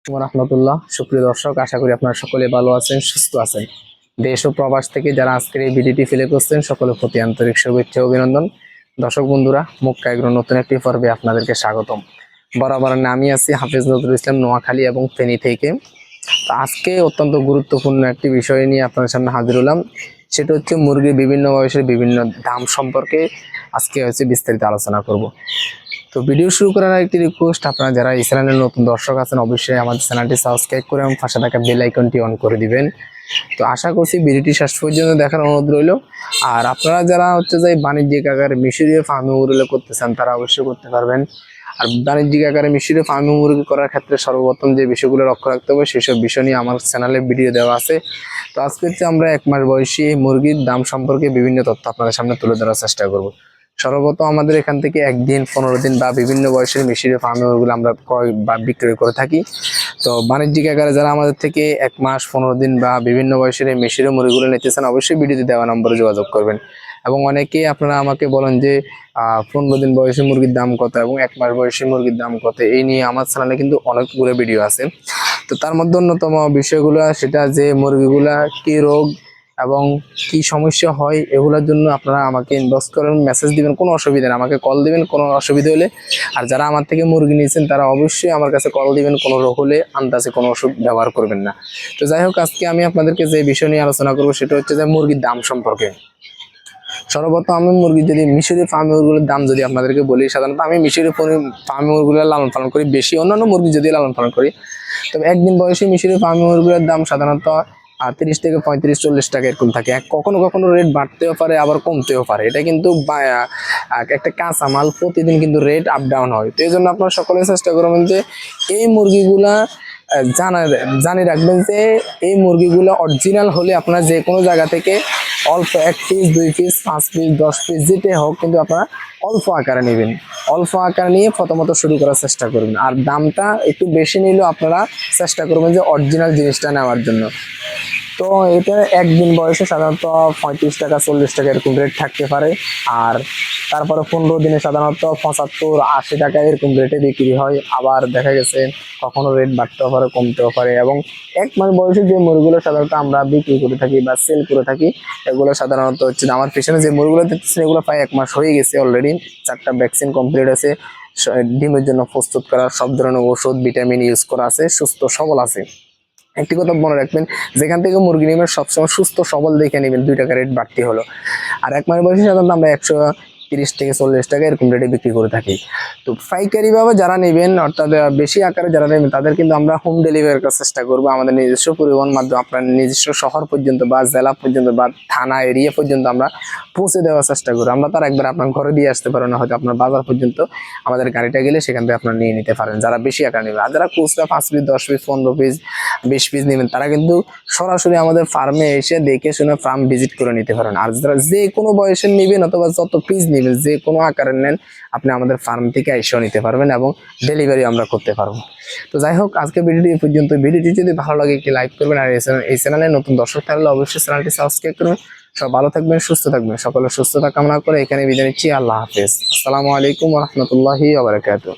রাহমাতুল্লাহ। সুপ্রিয় দর্শক, আশা করি আপনারা সকলে ভালো আছেন, সুস্থ আছেন। দেশ ও প্রবাস থেকে যারা আজকের এই ভিডিওটি ফেলে করছেন সকলের প্রতি আন্তরিক শুভেচ্ছা ও অভিনন্দন। দর্শক বন্ধুরা, মুক্কা এগ্রো নতুন একটি পর্বে আপনাদেরকে স্বাগতম। বরাবর আমি আছি হাফেজ নজরুল ইসলাম, নোয়াখালী এবং ফেনী থেকে। তো আজকে অত্যন্ত গুরুত্বপূর্ণ একটি বিষয় নিয়ে আপনাদের সামনে হাজির হলাম। সেটা হচ্ছে মুরগির বিভিন্ন বয়সের বিভিন্ন দাম সম্পর্কে আজকে বিস্তারিত আলোচনা করব। তো ভিডিও শুরু করার একটি রিকোয়েস্ট, আপনারা যারা এই চ্যানেলের নতুন দর্শক আছেন অবশ্যই আমাদের চ্যানেলটি সাবস্ক্রাইব করে এবং পাশে থাকা বেল আইকনটি অন করে দিবেন। তো আশা করছি ভিডিওটি শেষ পর্যন্ত দেখার অনুরোধ রইল। আর আপনারা যারা যে বাণিজ্যিক আকারে মিশরীয় ফার্মে মুরগি করতে চান তারা অবশ্যই করতে পারবেন। আর বাণিজ্যিক আকারে মিশরীয় ফার্মে মুরগি করার ক্ষেত্রে সর্বপ্রথম যে বিষয়গুলো লক্ষ্য রাখতে হবে সেসব বিষয় নিয়ে আমার চ্যানেলে ভিডিও দেওয়া আছে। তো আজকে আমরা 1 মাস বয়সী মুরগির দাম সম্পর্কে বিভিন্ন তথ্য আপনাদের সামনে তুলে ধরার চেষ্টা করব। সর্বপ্রথম আমাদের এখান থেকে 1 দিন, 15 দিন বা বিভিন্ন বয়সের মিশরীয় ফার্মে মুরগিগুলো আমরা ক্রয় বা বিক্রয় করে থাকি। তো বাণিজ্যিক আকারে যারা আমাদের থেকে 1 মাস, 15 দিন বা বিভিন্ন বয়সের এই মিশরীয় মুরগিগুলো নিতে চান অবশ্যই ভিডিওতে দেওয়া নম্বরে যোগাযোগ করবেন। এবং অনেকে আপনারা আমাকে বলেন যে 15 দিন বয়সী মুরগির দাম কত এবং 1 মাস বয়সী মুরগির দাম কত, এই নিয়ে আমার চ্যানেলে কিন্তু অনেকগুলো ভিডিও আছে। তো তার মধ্যে অন্যতম বিষয়গুলো সেটা যে মুরগিগুলা কি রোগ এবং কি সমস্যা হয় এগুলোর জন্য আপনারা আমাকে ইনবক্স করেন, মেসেজ দিবেন, কোনো অসুবিধা নেই, আমাকে কল দিবেন কোনো অসুবিধা হলে। আর যারা আমার থেকে মুরগি নিয়েছেন তারা অবশ্যই আমার কাছে কল দিবেন, কোনো রোগ হলে আন্দাজে কোনো ওষুধ ব্যবহার করবেন না। তো যাই হোক, আজকে আমি আপনাদেরকে যে বিষয় নিয়ে আলোচনা করবো সেটা হচ্ছে যে মুরগির দাম সম্পর্কে। সর্বপ্রথম আমি মুরগির যদি মিশরীয় ফার্ম মুরগিগুলোর দাম যদি আপনাদেরকে বলি, সাধারণত আমি মিশরীয় ফার্ম মুরগিগুলো লালন পালন করি বেশি, অন্যান্য মুরগি যদি লালন পালন করি। তবে 1 দিন বয়সী মিশরীয় ফার্ম মুরগিগুলোর দাম সাধারণত 30 থেকে 35-40 টাকা এরকম থাকে। কখনো কখনো রেট বাড়তেও পারে আবার কমতেও পারে, এটা কিন্তু একটা কাঁচামাল, প্রতিদিন কিন্তু রেট আপ ডাউন হয়। তো এই জন্য আপনারা সকলে চেষ্টা করবেন যে এই মুরগিগুলা জানি রাখবেন যে এই মুরগিগুলো অরিজিনাল হলে আপনারা যে কোনো জায়গা থেকে অল্প 1 পিস, 2 পিস, 5 পিস, 10 পিস যেটাই হোক, কিন্তু আপনারা অল্প আকারে নেবেন। অল্প আকারে নিয়ে প্রথমত শুরু করার চেষ্টা করবেন। আর দামটা একটু বেশি নিলেও আপনারা চেষ্টা করবেন যে অরিজিনাল জিনিসটা নেওয়ার জন্য। তো এটা 1 দিন বয়সে সাধারণত 35 টাকা, 40 টাকা এরকম রেট থাকতে পারে। আর তারপরে 15 দিনে সাধারণত 75-80 টাকা এরকম রেটে বিক্রি হয়। আবার দেখা গেছে কখনো রেট বাড়তেও পারে, কমতেও পারে। এবং 1 মাস বয়সে যে মুরগিগুলো সাধারণত আমরা বিক্রি করে থাকি বা সেল করে থাকি, এগুলো সাধারণত হচ্ছে আমার পেছনে যে মুরগিগুলো দেখতেছেন এগুলো প্রায় 1 মাস হয়ে গেছে অলরেডি। 4টা ভ্যাকসিন কমপ্লিট আছে, ডিমের জন্য প্রস্তুত করা সব ধরনের ওষুধ, ভিটামিন ইউজ করা আছে, সুস্থ সবল আছে। একটি কথা মনে রাখবেন, যেখান থেকে মুরগি নেবেন সবসময় সুস্থ সবল দেখে নেবেন, 2 টাকা রেট বাড়তি হলো। আর 1 মাস বয়সে সাধারণত আমরা 130 থেকে 40 টাকা এরকম রেটে বিক্রি করে থাকি। তো পাইকারি ভাবে যারা নেবেন, অর্থাৎ বেশি আকারে যারা নেবেন, তাদের কিন্তু আমরা হোম ডেলিভারি করার চেষ্টা করবো। আমাদের নিজস্ব পরিবহন মাধ্যমে আপনার নিজস্ব শহর পর্যন্ত বা জেলা পর্যন্ত বা থানা এরিয়া পর্যন্ত আমরা পৌঁছে দেওয়ার চেষ্টা করি। আমরা তার একবার আপনার ঘরে দিয়ে আসতে পারেন, হয়তো আপনার বাজার পর্যন্ত আমাদের গাড়িটা গেলে সেখান থেকে আপনারা নিয়ে নিতে পারেন, যারা বেশি আকারে নেবেন। আর যারা খুচরা 5 পিস, 10 পিস, 15 পিস, 20 পিস নেবেন তারা কিন্তু সরাসরি আমাদের ফার্মে এসে দেখে শুনে ফার্ম ভিজিট করে নিতে পারেন। আর যারা যে কোনো বয়সের নেবেন অথবা যত পিস নেবেন, যে কোনো আকারের নেন, আপনি আমাদের ফার্ম থেকে এসেও নিতে পারবেন এবং ডেলিভারি আমরা করতে পারবো। তো যাই হোক, আজকে ভিডিওটি এই পর্যন্ত। ভিডিওটি যদি ভালো লাগে একটি লাইক করবেন, আর এই চ্যানেলে নতুন দর্শক থাকলে অবশ্যই চ্যানেলটি সাবস্ক্রাইব করবেন। সব ভালো থাকবেন, সুস্থ থাকবেন। সকলের সুস্থতা কামনা করে এখানে বিদায় নিচ্ছি। আল্লাহ হাফেজ। আসসালামু আলাইকুম ওয়া রাহমাতুল্লাহি ওয়া বারাকাতুহু।